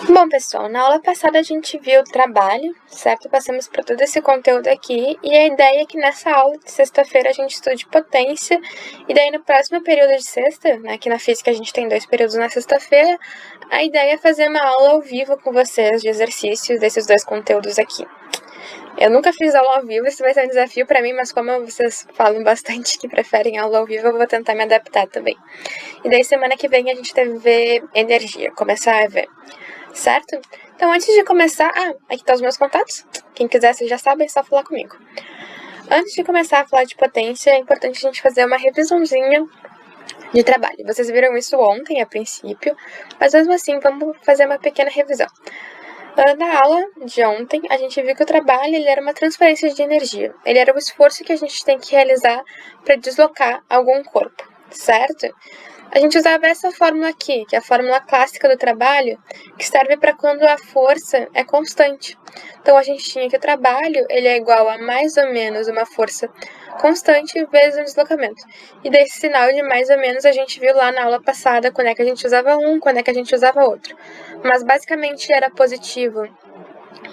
Bom, pessoal, na aula passada a gente viu o trabalho, certo? Passamos por todo esse conteúdo aqui e a ideia é que nessa aula de sexta-feira a gente estude potência e daí no próximo período de sexta, né, que na física a gente tem 2 períodos na sexta-feira, a ideia é fazer uma aula ao vivo com vocês de exercícios desses 2 conteúdos aqui. Eu nunca fiz aula ao vivo, isso vai ser um desafio para mim, mas como vocês falam bastante que preferem aula ao vivo, eu vou tentar me adaptar também. E daí semana que vem a gente deve ver energia, começar a ver. Certo? Então, antes de começar... aqui estão os meus contatos. Quem quiser, vocês já sabem, é só falar comigo. Antes de começar a falar de potência, é importante a gente fazer uma revisãozinha de trabalho. Vocês viram isso ontem, a princípio, mas mesmo assim, vamos fazer uma pequena revisão. Na aula de ontem, a gente viu que o trabalho ele era uma transferência de energia. Ele era o esforço que a gente tem que realizar para deslocar algum corpo, certo? A gente usava essa fórmula aqui, que é a fórmula clássica do trabalho, que serve para quando a força é constante. Então, a gente tinha que o trabalho ele é igual a mais ou menos uma força constante vezes o deslocamento. E desse sinal de mais ou menos a gente viu lá na aula passada quando é que a gente usava um, quando é que a gente usava outro. Mas basicamente era positivo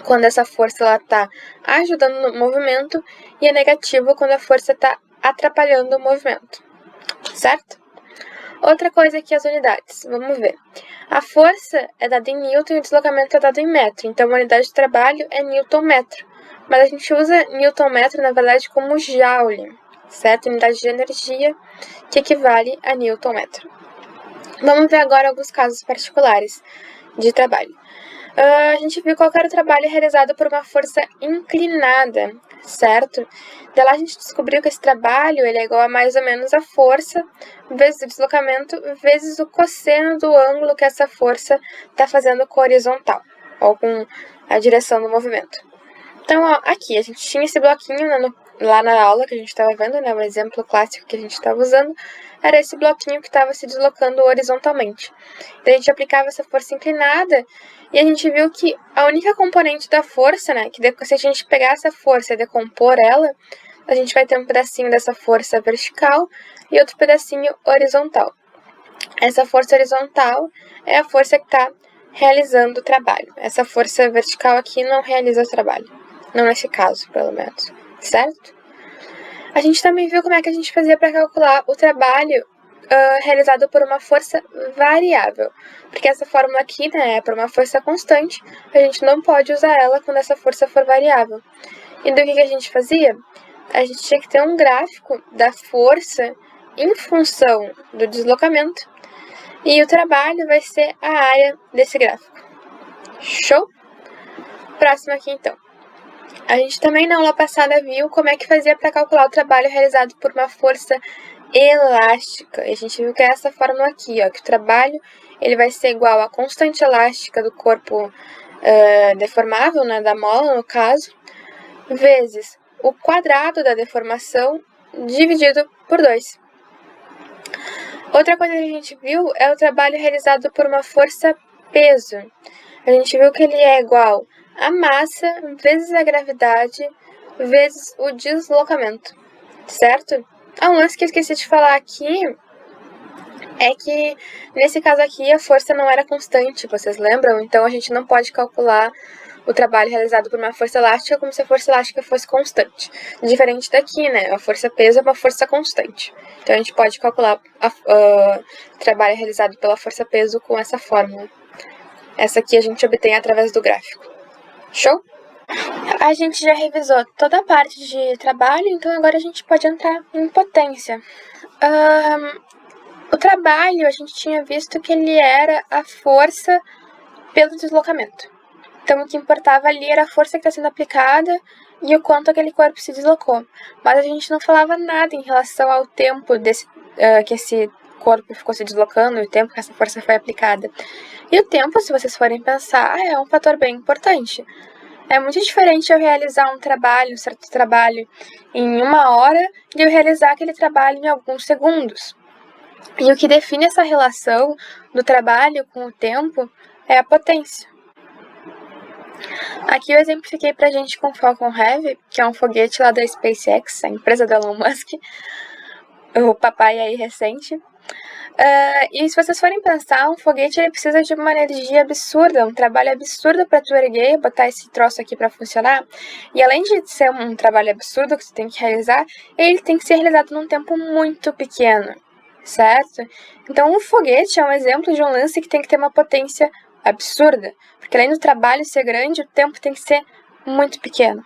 quando essa força está ajudando no movimento e é negativo quando a força está atrapalhando o movimento, certo? Outra coisa aqui, as unidades. Vamos ver. A força é dada em Newton e o deslocamento é dado em metro. Então, a unidade de trabalho é Newton-metro. Mas a gente usa Newton-metro, na verdade, como Joule, certo? Unidade de energia, que equivale a Newton-metro. Vamos ver agora alguns casos particulares de trabalho. A gente viu qual era o trabalho realizado por uma força inclinada, certo? Daí lá a gente descobriu que esse trabalho ele é igual a mais ou menos a força vezes o deslocamento vezes o cosseno do ângulo que essa força está fazendo com a horizontal, ou com a direção do movimento. Então, ó, aqui a gente tinha esse bloquinho lá na aula que a gente estava vendo, né? O exemplo clássico que a gente estava usando era esse bloquinho que estava se deslocando horizontalmente. Daí a gente aplicava essa força inclinada e a gente viu que a única componente da força, né? Que se a gente pegar essa força e decompor ela, a gente vai ter um pedacinho dessa força vertical e outro pedacinho horizontal. Essa força horizontal é a força que está realizando o trabalho. Essa força vertical aqui não realiza o trabalho. Não nesse caso, pelo menos. Certo? A gente também viu como é que a gente fazia para calcular o trabalho realizado por uma força variável. Porque essa fórmula aqui, né, é para uma força constante, a gente não pode usar ela quando essa força for variável. E do que a gente fazia? A gente tinha que ter um gráfico da força em função do deslocamento e o trabalho vai ser a área desse gráfico. Show? Próximo aqui, então. A gente também na aula passada viu como é que fazia para calcular o trabalho realizado por uma força elástica. E a gente viu que é essa fórmula aqui, ó, que o trabalho ele vai ser igual à constante elástica do corpo deformável, né, da mola, no caso, vezes o quadrado da deformação dividido por 2. Outra coisa que a gente viu é o trabalho realizado por uma força-peso. A gente viu que ele é igual a massa vezes a gravidade vezes o deslocamento, certo? Um lance que eu esqueci de falar aqui é que, nesse caso aqui, a força não era constante, vocês lembram? Então, a gente não pode calcular o trabalho realizado por uma força elástica como se a força elástica fosse constante. Diferente daqui, né? A força-peso é uma força constante. Então, a gente pode calcular o trabalho realizado pela força-peso com essa fórmula. Essa aqui a gente obtém através do gráfico. Show? A gente já revisou toda a parte de trabalho, então agora a gente pode entrar em potência. O trabalho, a gente tinha visto que ele era a força pelo deslocamento. Então, o que importava ali era a força que está sendo aplicada e o quanto aquele corpo se deslocou. Mas a gente não falava nada em relação ao tempo que esse corpo ficou se deslocando e o tempo que essa força foi aplicada. E o tempo, se vocês forem pensar, é um fator bem importante. É muito diferente eu realizar um certo trabalho em 1 hora de eu realizar aquele trabalho em alguns segundos. E o que define essa relação do trabalho com o tempo é a potência. Aqui eu exemplifiquei pra gente com o Falcon Heavy, que é um foguete lá da SpaceX, a empresa do Elon Musk, o papai aí recente. E se vocês forem pensar, um foguete ele precisa de uma energia absurda, um trabalho absurdo para tu erguer, botar esse troço aqui para funcionar. E além de ser um trabalho absurdo que tu tem que realizar, ele tem que ser realizado num tempo muito pequeno, certo? Então um foguete é um exemplo de um lance que tem que ter uma potência absurda, porque além do trabalho ser grande, o tempo tem que ser muito pequeno.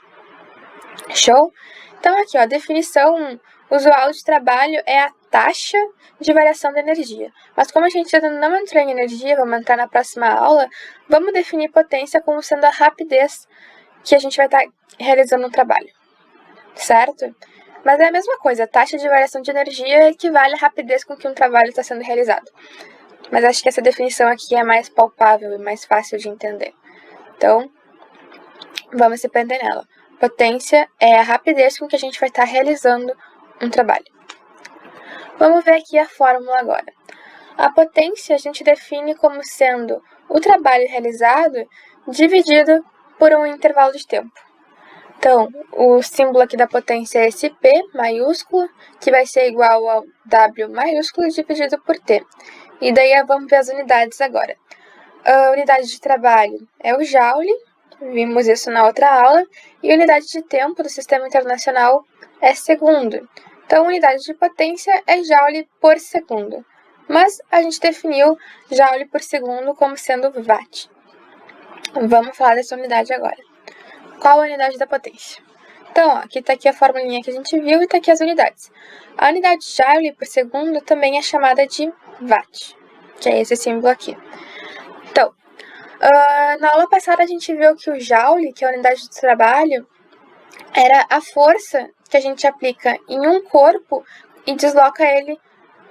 Show? Então aqui, ó, a definição usual de trabalho é a taxa de variação da energia. Mas como a gente ainda não entrou em energia, vamos entrar na próxima aula, vamos definir potência como sendo a rapidez que a gente vai estar realizando um trabalho, certo? Mas é a mesma coisa, a taxa de variação de energia equivale à rapidez com que um trabalho está sendo realizado. Mas acho que essa definição aqui é mais palpável e mais fácil de entender. Então, vamos se prender nela. Potência é a rapidez com que a gente vai estar realizando um trabalho. Vamos ver aqui a fórmula agora. A potência a gente define como sendo o trabalho realizado dividido por um intervalo de tempo. Então, o símbolo aqui da potência é esse P maiúsculo, que vai ser igual ao W maiúsculo dividido por T. E daí vamos ver as unidades agora. A unidade de trabalho é o Joule, vimos isso na outra aula, e a unidade de tempo do Sistema Internacional é segundo. Então, a unidade de potência é Joule por segundo. Mas a gente definiu Joule por segundo como sendo Watt. Vamos falar dessa unidade agora. Qual a unidade da potência? Então, ó, aqui está aqui a formulinha que a gente viu e está aqui as unidades. A unidade Joule por segundo também é chamada de Watt, que é esse símbolo aqui. Então, na aula passada a gente viu que o Joule, que é a unidade de trabalho, era a força que a gente aplica em um corpo e desloca ele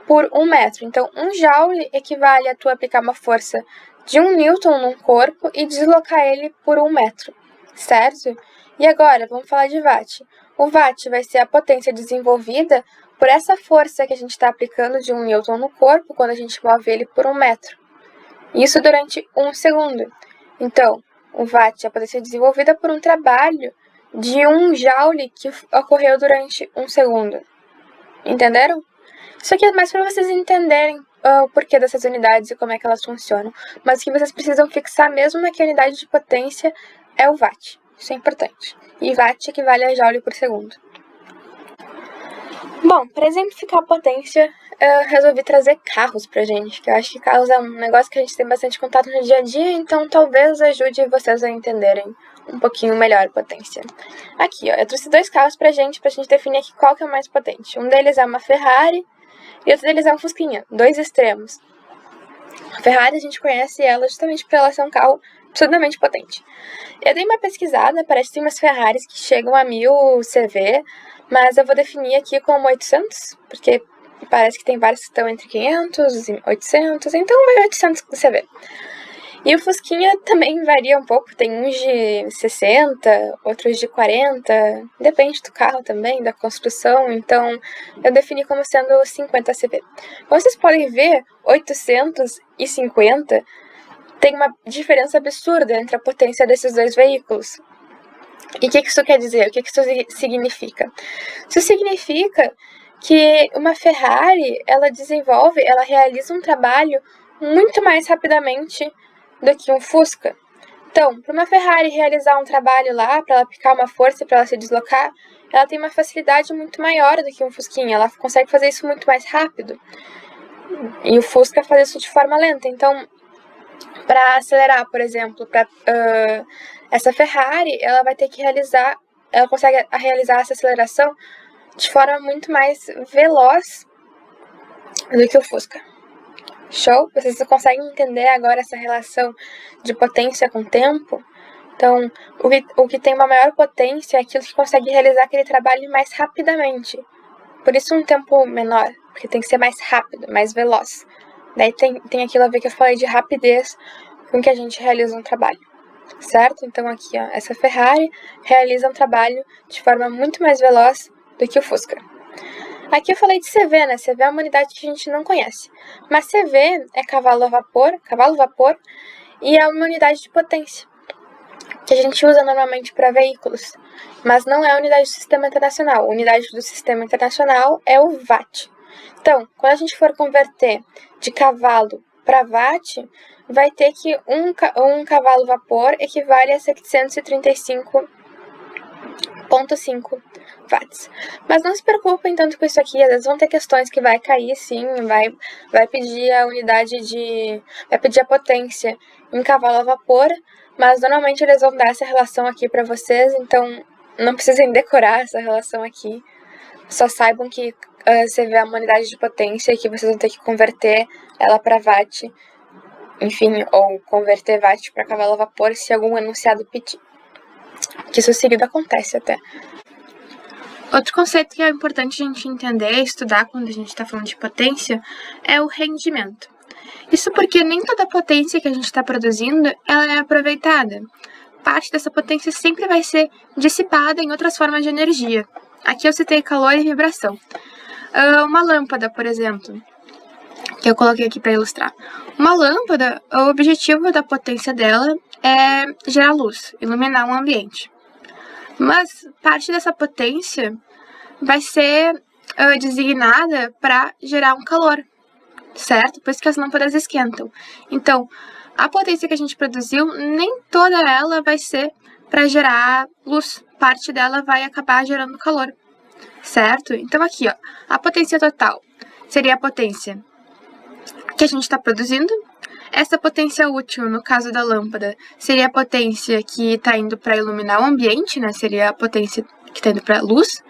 por 1 metro. Então, 1 Joule equivale a tu aplicar uma força de 1 Newton num corpo e deslocar ele por 1 metro, certo? E agora, vamos falar de Watt. O Watt vai ser a potência desenvolvida por essa força que a gente está aplicando de 1 Newton no corpo quando a gente move ele por 1 metro. Isso durante 1 segundo. Então, o Watt é a potência desenvolvida por um trabalho de 1 Joule que ocorreu durante 1 segundo. Entenderam? Isso aqui é mais para vocês entenderem o porquê dessas unidades e como é que elas funcionam. Mas o que vocês precisam fixar mesmo é que a unidade de potência é o Watt. Isso é importante. E Watt equivale a Joule por segundo. Bom, para exemplificar a potência, eu resolvi trazer carros pra gente, que eu acho que carros é um negócio que a gente tem bastante contato no dia a dia, então talvez ajude vocês a entenderem um pouquinho melhor a potência. Aqui, ó, eu trouxe 2 carros pra gente definir aqui qual que é o mais potente. Um deles é uma Ferrari e outro deles é um Fusquinha, 2 extremos. A Ferrari a gente conhece ela justamente por ela ser um carro absurdamente potente. Eu dei uma pesquisada, parece que tem umas Ferraris que chegam a 1000 CV, mas eu vou definir aqui como 800, porque parece que tem várias que estão entre 500 e 800, então vai 800 CV. E o Fusquinha também varia um pouco, tem uns de 60, outros de 40, depende do carro também, da construção, então eu defini como sendo 50 CV. Como vocês podem ver, 850 tem uma diferença absurda entre a potência desses 2 veículos. E o que isso quer dizer? O que isso significa? Isso significa que uma Ferrari, ela realiza um trabalho muito mais rapidamente do que um Fusca. Então, para uma Ferrari realizar um trabalho lá, para ela aplicar uma força para ela se deslocar, ela tem uma facilidade muito maior do que um Fusquinha, ela consegue fazer isso muito mais rápido. E o Fusca faz isso de forma lenta. Então, para acelerar, por exemplo, essa Ferrari, ela vai ter que ela consegue realizar essa aceleração de forma muito mais veloz do que o Fusca. Show? Vocês conseguem entender agora essa relação de potência com tempo? Então, o que tem uma maior potência é aquilo que consegue realizar aquele trabalho mais rapidamente. Por isso um tempo menor, porque tem que ser mais rápido, mais veloz. Daí tem aquilo a ver que eu falei de rapidez com que a gente realiza um trabalho, certo? Então aqui, ó, essa Ferrari realiza um trabalho de forma muito mais veloz do que o Fusca. Aqui eu falei de CV, né? CV é uma unidade que a gente não conhece. Mas CV é cavalo a vapor, e é uma unidade de potência, que a gente usa normalmente para veículos. Mas não é a unidade do Sistema Internacional. A unidade do Sistema Internacional é o Watt. Então, quando a gente for converter de cavalo para watt, vai ter que um cavalo vapor equivale a 735,5 watts. Mas não se preocupem tanto com isso aqui, às vezes vão ter questões que vai cair sim, vai pedir a unidade vai pedir a potência em cavalo a vapor, mas normalmente eles vão dar essa relação aqui para vocês, então não precisem decorar essa relação aqui. Só saibam que você vê uma unidade de potência e que vocês vão ter que converter ela para watt, enfim, ou converter watt para cavalo a vapor se algum enunciado pedir. Que isso seguido acontece até. Outro conceito que é importante a gente entender e estudar quando a gente está falando de potência é o rendimento. Isso porque nem toda potência que a gente está produzindo ela é aproveitada. Parte dessa potência sempre vai ser dissipada em outras formas de energia. Aqui eu citei calor e vibração. Uma lâmpada, por exemplo, que eu coloquei aqui para ilustrar. Uma lâmpada, o objetivo da potência dela é gerar luz, iluminar um ambiente. Mas parte dessa potência vai ser designada para gerar um calor, certo? Por isso que as lâmpadas esquentam. Então, a potência que a gente produziu, nem toda ela vai ser para gerar luz. Parte dela vai acabar gerando calor, certo? Então, aqui, ó, a potência total seria a potência que a gente está produzindo. Essa potência útil, no caso da lâmpada, seria a potência que está indo para iluminar o ambiente, né? Seria a potência que está indo para a luz.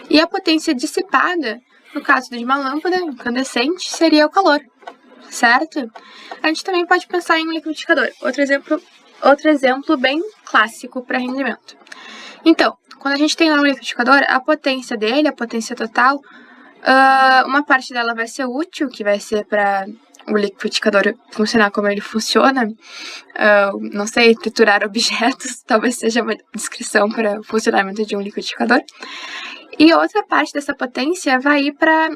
E a potência dissipada, no caso de uma lâmpada incandescente, seria o calor, certo? A gente também pode pensar em um liquidificador. Outro exemplo bem clássico para rendimento. Então, quando a gente tem lá um liquidificador, a potência dele, a potência total, uma parte dela vai ser útil, que vai ser para o liquidificador funcionar como ele funciona, não sei, triturar objetos, talvez seja uma descrição para o funcionamento de um liquidificador. E outra parte dessa potência vai ir para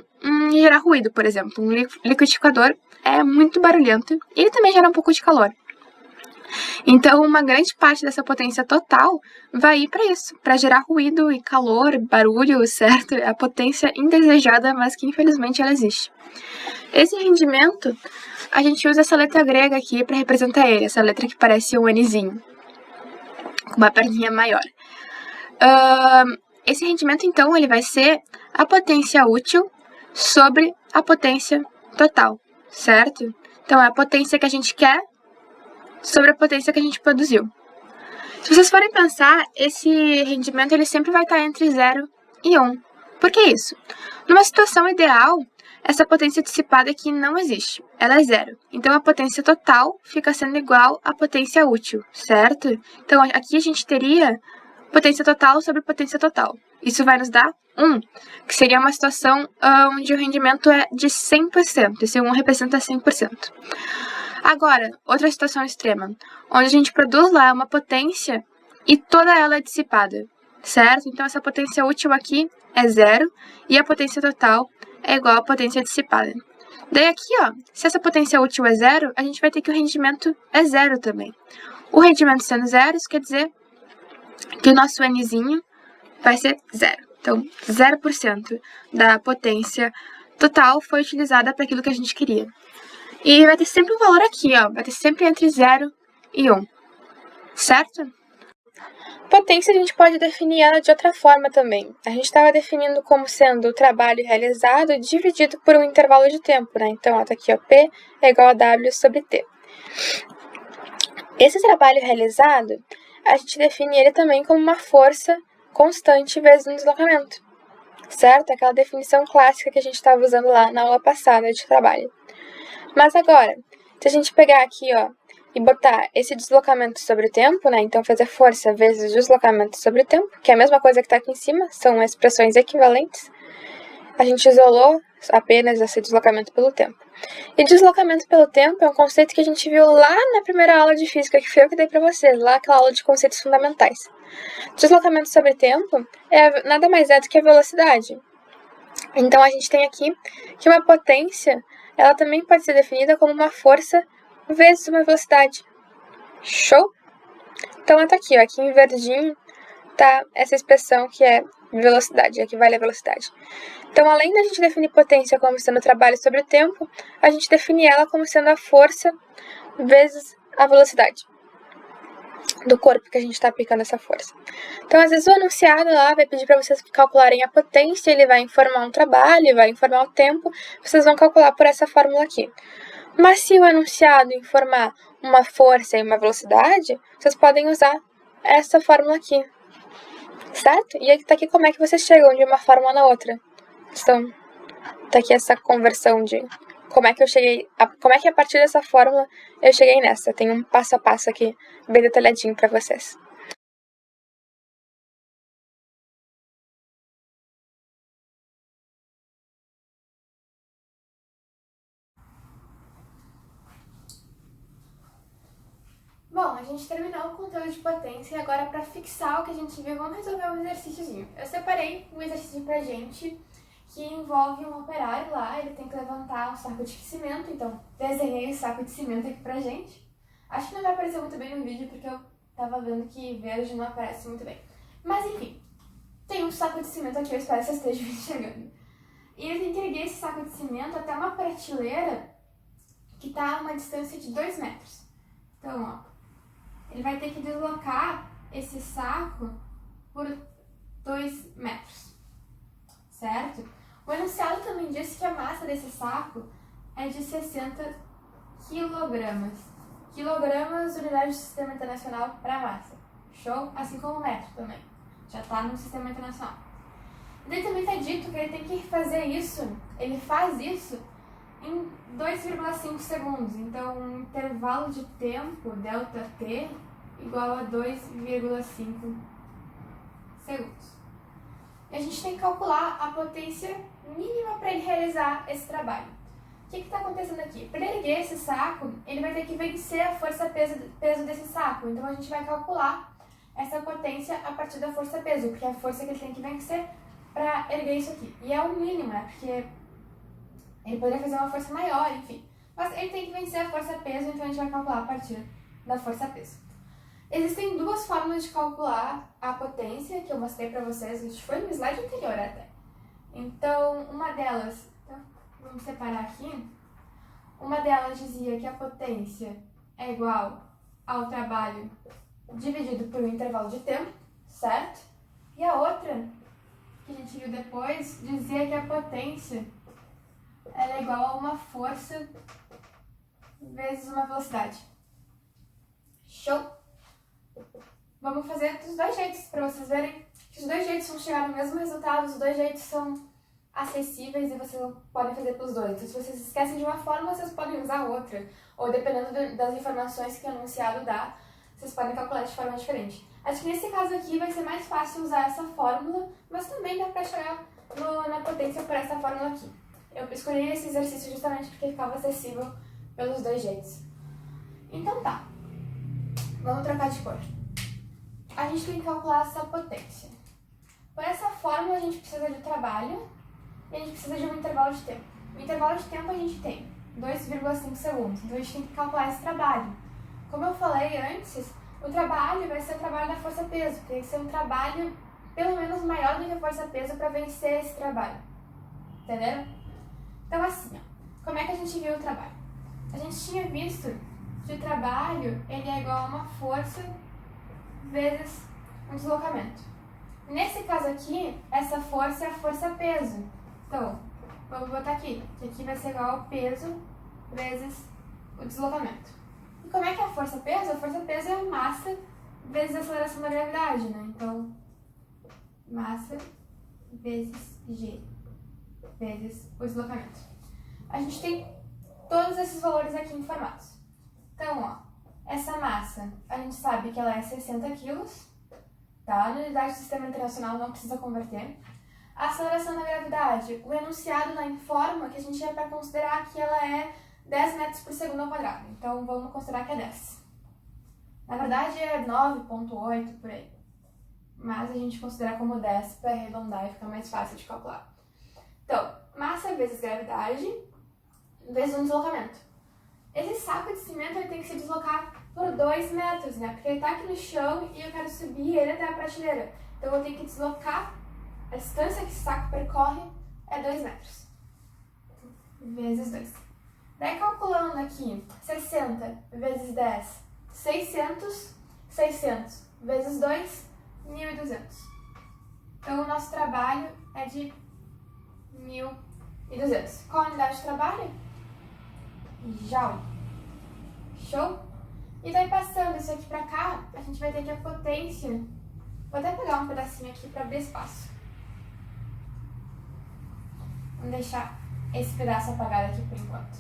gerar ruído, por exemplo. Um liquidificador é muito barulhento e ele também gera um pouco de calor. Então, uma grande parte dessa potência total vai ir para isso, para gerar ruído e calor, barulho, certo? É a potência indesejada, mas que infelizmente ela existe. Esse rendimento, a gente usa essa letra grega aqui para representar ele, essa letra que parece um Nzinho, com uma perninha maior. Esse rendimento, então, ele vai ser a potência útil sobre a potência total, certo? Então, é a potência que a gente quer sobre a potência que a gente produziu. Se vocês forem pensar, esse rendimento ele sempre vai estar entre 0 e 1. Por que isso? Numa situação ideal, essa potência dissipada aqui não existe, ela é 0. Então, a potência total fica sendo igual à potência útil, certo? Então, aqui a gente teria potência total sobre potência total. Isso vai nos dar 1, que seria uma situação onde o rendimento é de 100%. Esse 1 representa 100%. Agora, outra situação extrema, onde a gente produz lá uma potência e toda ela é dissipada, certo? Então, essa potência útil aqui é 0 e a potência total é igual à potência dissipada. Daí aqui, ó, se essa potência útil é 0, a gente vai ter que o rendimento é 0 também. O rendimento sendo 0, isso quer dizer que o nosso Nzinho vai ser 0. Então, 0% da potência total foi utilizada para aquilo que a gente queria. E vai ter sempre um valor aqui, ó, vai ter sempre entre 0 e 1, certo? Potência a gente pode definir ela de outra forma também. A gente estava definindo como sendo o trabalho realizado dividido por um intervalo de tempo, né? Então, ó, tá aqui, ó, P é igual a W sobre T. Esse trabalho realizado, a gente define ele também como uma força constante vezes um deslocamento, certo? Aquela definição clássica que a gente estava usando lá na aula passada de trabalho. Mas agora, se a gente pegar aqui, ó, e botar esse deslocamento sobre o tempo, né? Então, fazer força vezes deslocamento sobre o tempo, que é a mesma coisa que está aqui em cima, são expressões equivalentes. A gente isolou apenas esse deslocamento pelo tempo. E deslocamento pelo tempo é um conceito que a gente viu lá na primeira aula de física, que foi eu que dei para vocês, lá aquela aula de conceitos fundamentais. Deslocamento sobre tempo nada mais é do que a velocidade. Então, a gente tem aqui que uma potência, ela também pode ser definida como uma força vezes uma velocidade. Show? Então, tá aqui, ó, aqui em verdinho, tá essa expressão que é velocidade, aqui vale a velocidade. Então, além da gente definir potência como sendo o trabalho sobre o tempo, a gente define ela como sendo a força vezes a velocidade do corpo que a gente está aplicando essa força. Então, às vezes o enunciado lá vai pedir para vocês calcularem a potência, ele vai informar um trabalho, vai informar o tempo, vocês vão calcular por essa fórmula aqui. Mas se o enunciado informar uma força e uma velocidade, vocês podem usar essa fórmula aqui, certo? E aqui tá aqui como é que vocês chegam de uma fórmula na outra. Então, tá aqui essa conversão de como é que eu cheguei, como é que a partir dessa fórmula eu cheguei nessa. Tem um passo a passo aqui bem detalhadinho para vocês. Bom, a gente terminou o conteúdo de potência e agora para fixar o que a gente viu, vamos resolver um exercíciozinho. Eu separei um exercício pra gente que envolve um operário lá, ele tem que levantar um saco de cimento, então desenhei o saco de cimento aqui pra gente. Acho que não vai aparecer muito bem no vídeo porque eu tava vendo que verde não aparece muito bem. Mas enfim, tem um saco de cimento aqui, eu espero que vocês estejam enxergando. E ele tem que erguer esse saco de cimento até uma prateleira que tá a uma distância de 2 metros. Então, ó, ele vai ter que deslocar esse saco por 2 metros, certo? O enunciado também disse que a massa desse saco é de 60 quilogramas. Quilogramas, unidade do Sistema Internacional para massa. Show? Assim como o metro também. Já está no Sistema Internacional. E daí também está dito que ele tem que fazer isso, ele faz isso em 2,5 segundos. Então, um intervalo de tempo, ΔT, igual a 2,5 segundos. E a gente tem que calcular a potência mínima para ele realizar esse trabalho. O que está acontecendo aqui? Para ele erguer esse saco, ele vai ter que vencer a força-peso desse saco. Então, a gente vai calcular essa potência a partir da força-peso, porque é a força que ele tem que vencer para erguer isso aqui. E é o mínimo, né? Porque ele poderia fazer uma força maior, enfim. Mas ele tem que vencer a força-peso, então a gente vai calcular a partir da força-peso. Existem 2 formas de calcular a potência, que eu mostrei para vocês, a gente foi no slide anterior até. Então, uma delas, então, vamos separar aqui. Uma delas dizia que a potência é igual ao trabalho dividido por um intervalo de tempo, certo? E a outra, que a gente viu depois, dizia que a potência ela é igual a uma força vezes uma velocidade. Show? Vamos fazer dos 2 jeitos, para vocês verem que os 2 jeitos vão chegar no mesmo resultado, os 2 jeitos são acessíveis e vocês podem fazer pelos 2. Então, se vocês esquecem de uma forma, vocês podem usar outra. Ou dependendo das informações que o enunciado dá, vocês podem calcular de forma diferente. Acho que nesse caso aqui vai ser mais fácil usar essa fórmula, mas também dá para chegar na potência por essa fórmula aqui. Eu escolhi esse exercício justamente porque ficava acessível pelos 2 jeitos. Então tá, vamos trocar de cor. A gente tem que calcular essa potência. Por essa fórmula a gente precisa de trabalho e a gente precisa de um intervalo de tempo. O intervalo de tempo a gente tem 2,5 segundos, então a gente tem que calcular esse trabalho. Como eu falei antes, o trabalho vai ser o trabalho da força-peso, tem que ser um trabalho pelo menos maior do que a força-peso para vencer esse trabalho. Entenderam? Então assim, ó, como é que a gente viu o trabalho? A gente tinha visto que o trabalho ele é igual a uma força vezes um deslocamento. Nesse caso aqui, essa força é a força-peso. Então, vamos botar aqui, que aqui vai ser igual ao peso vezes o deslocamento. E como é que é a força-peso? A força-peso é a massa vezes a aceleração da gravidade, né? Então, massa vezes G vezes o deslocamento. A gente tem todos esses valores aqui informados. Então, ó, essa massa, a gente sabe que ela é 60 quilos, tá? Na unidade do Sistema Internacional não precisa converter. A aceleração da gravidade, o enunciado lá informa que a gente é para considerar que ela é 10 metros por segundo ao quadrado. Então, vamos considerar que é 10. Na verdade, é 9,8 por aí. Mas a gente considera como 10 para arredondar e ficar mais fácil de calcular. Então, massa vezes gravidade vezes um deslocamento. Esse saco de cimento ele tem que se deslocar por 2 metros, né? Porque ele tá aqui no chão e eu quero subir ele até a prateleira. Então, eu tenho que deslocar A distância que esse saco percorre é 2 metros. Vezes 2. Daí, calculando aqui, 60 vezes 10, 600. 600 vezes 2, 1.200. Então, o nosso trabalho é de 1.200. Qual a unidade de trabalho? Joule. Show? E daí, passando isso aqui pra cá, a gente vai ter que a potência... Vou até pegar um pedacinho aqui para abrir espaço. Vamos deixar esse pedaço apagado aqui por enquanto.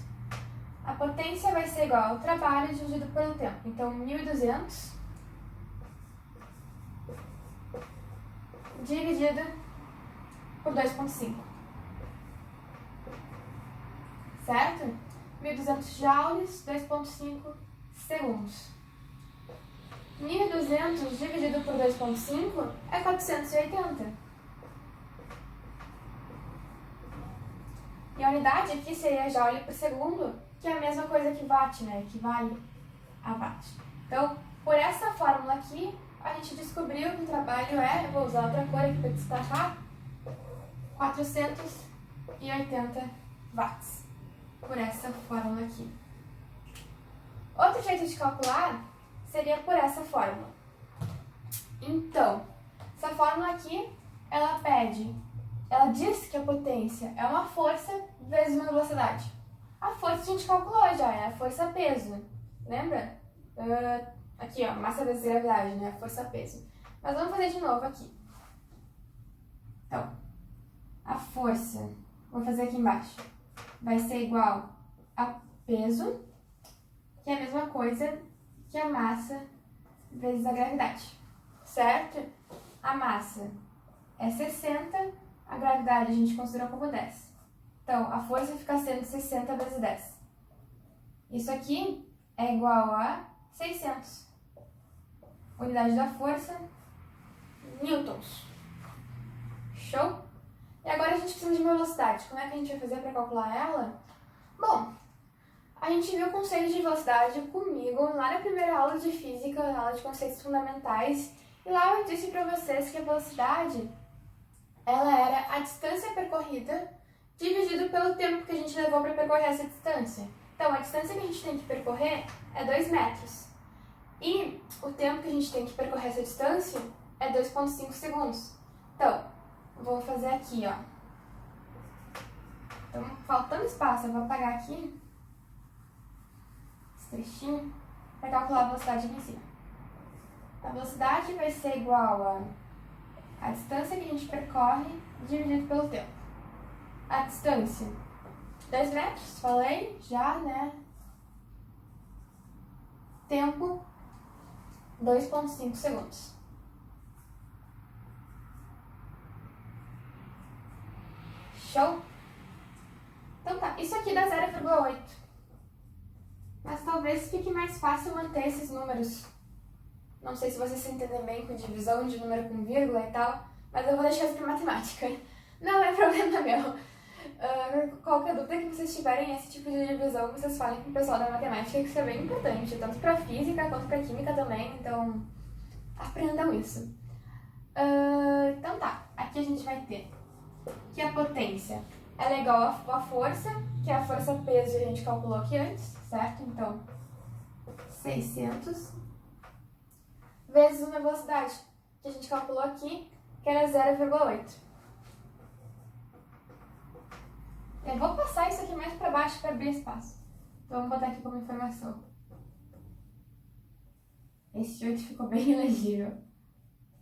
A potência vai ser igual ao trabalho dividido pelo tempo. Então, 1.200 dividido por 2,5. Certo? 1.200 joules, 2,5 segundos. 1.200 dividido por 2,5 é 480. E a unidade aqui seria joule por segundo, que é a mesma coisa que watt, né? Equivale a watt. Então, por essa fórmula aqui, a gente descobriu que o trabalho é, eu vou usar outra cor aqui para destacar, 480 watts. Por essa fórmula aqui. Outro jeito de calcular seria por essa fórmula. Então, essa fórmula aqui, ela diz que a potência é uma força vezes uma velocidade. A força a gente calculou já, é a força-peso, lembra? Aqui, ó, massa vezes gravidade, né? Força-peso. Mas vamos fazer de novo aqui. Então, a força, vou fazer aqui embaixo, vai ser igual a peso, que é a mesma coisa que a massa vezes a gravidade, certo? A massa é 60, a gravidade a gente considerou como 10. Então, a força fica sendo 60 vezes 10. Isso aqui é igual a 600. Unidade da força, newtons. Show? E agora a gente precisa de uma velocidade. Como é que a gente vai fazer para calcular ela? Bom, a gente viu conceitos de velocidade comigo lá na primeira aula de física, na aula de conceitos fundamentais. E lá eu disse para vocês que a velocidade, ela era a distância percorrida dividido pelo tempo que a gente levou para percorrer essa distância. Então, a distância que a gente tem que percorrer é 2 metros. E o tempo que a gente tem que percorrer essa distância é 2,5 segundos. Então, vou fazer aqui, ó. Então, faltando espaço, eu vou apagar aqui esse trechinho para calcular a velocidade aqui em cima. A velocidade vai ser igual a distância que a gente percorre dividido pelo tempo. A distância, 2 metros, falei já, né? Tempo, 2,5 segundos. Show? Então tá, isso aqui dá 0,8. Mas talvez fique mais fácil manter esses números. Não sei se vocês se entendem bem com divisão de número com vírgula e tal, mas eu vou deixar isso para matemática. Não é problema meu. Qualquer dúvida que vocês tiverem esse tipo de divisão, vocês falem com o pessoal da matemática, que isso é bem importante, tanto para física quanto para química também, então aprendam isso. Então tá, aqui a gente vai ter que a potência ela é igual à força, que é a força-peso que a gente calculou aqui antes, certo? Então, 600 vezes uma velocidade, que a gente calculou aqui, que era 0,8. Eu vou passar isso aqui mais para baixo para abrir espaço. Então, vamos botar aqui como informação. Esse 8 ficou bem elegível.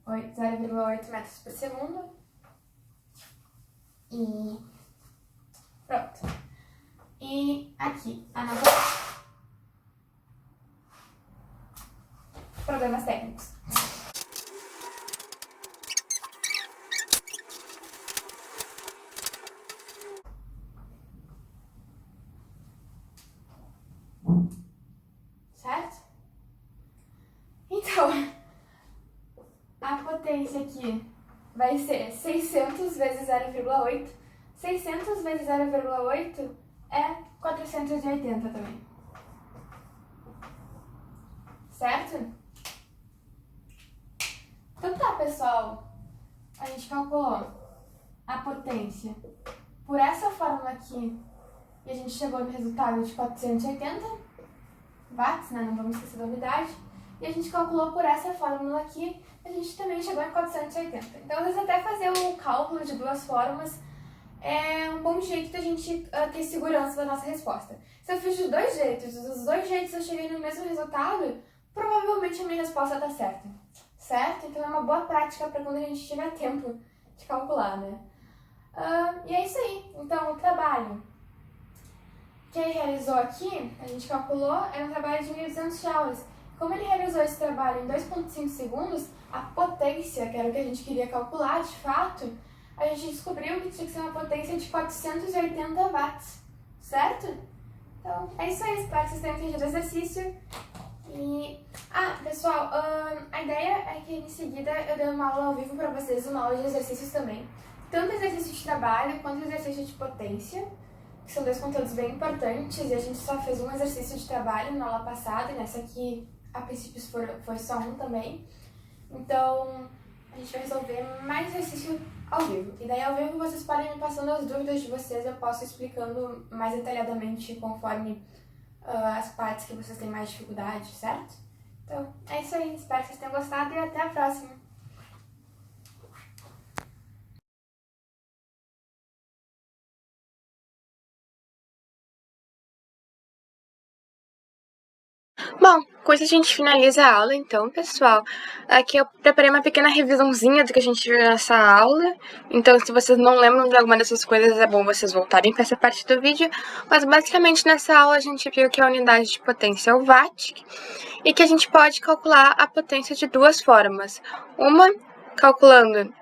0,8 metros por segundo. E pronto. E aqui, a nossa... Problemas técnicos. Certo? Então, a potência aqui vai ser 600 vezes 0,8. 600 vezes 0,8 é 480 também. Certo? Então tá, pessoal. A gente calculou a potência por essa fórmula aqui, e a gente chegou no resultado de 480 watts, né? Não vamos esquecer da unidade. E a gente calculou por essa fórmula aqui, a gente também chegou em 480. Então, às vezes, até fazer o cálculo de duas fórmulas é um bom jeito da gente ter segurança da nossa resposta. Se eu fiz de dois jeitos, dos dois jeitos eu cheguei no mesmo resultado, provavelmente a minha resposta está certa. Certo? Então, é uma boa prática para quando a gente tiver tempo de calcular, né? E é isso aí. Então, o trabalho que ele realizou aqui, a gente calculou, era um trabalho de 1.200 joules. Como ele realizou esse trabalho em 2,5 segundos, a potência, que era o que a gente queria calcular, de fato, a gente descobriu que tinha que ser uma potência de 480 watts, certo? Então, é isso aí. Espero que vocês tenham entendido o exercício. Pessoal, a ideia é que em seguida eu dê uma aula ao vivo para vocês, uma aula de exercícios também. Tanto exercício de trabalho quanto exercício de potência, que são dois conteúdos bem importantes, e a gente só fez um exercício de trabalho na aula passada, e nessa aqui, a princípio, foi só um também. Então, a gente vai resolver mais exercício ao vivo. E daí, ao vivo, vocês podem me passando as dúvidas de vocês, eu posso ir explicando mais detalhadamente conforme as partes que vocês têm mais dificuldade, certo? Então, é isso aí. Espero que vocês tenham gostado e até a próxima! Bom, com isso a gente finaliza a aula, então, pessoal. Aqui eu preparei uma pequena revisãozinha do que a gente viu nessa aula. Então, se vocês não lembram de alguma dessas coisas, é bom vocês voltarem para essa parte do vídeo. Mas, basicamente, nessa aula a gente viu que a unidade de potência é o watt e que a gente pode calcular a potência de duas formas. Uma, calculando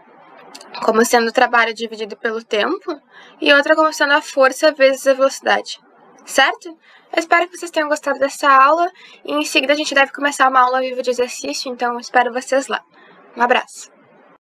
como sendo o trabalho dividido pelo tempo, e outra como sendo a força vezes a velocidade, certo? Eu espero que vocês tenham gostado dessa aula, e em seguida a gente deve começar uma aula viva de exercício, então eu espero vocês lá. Um abraço!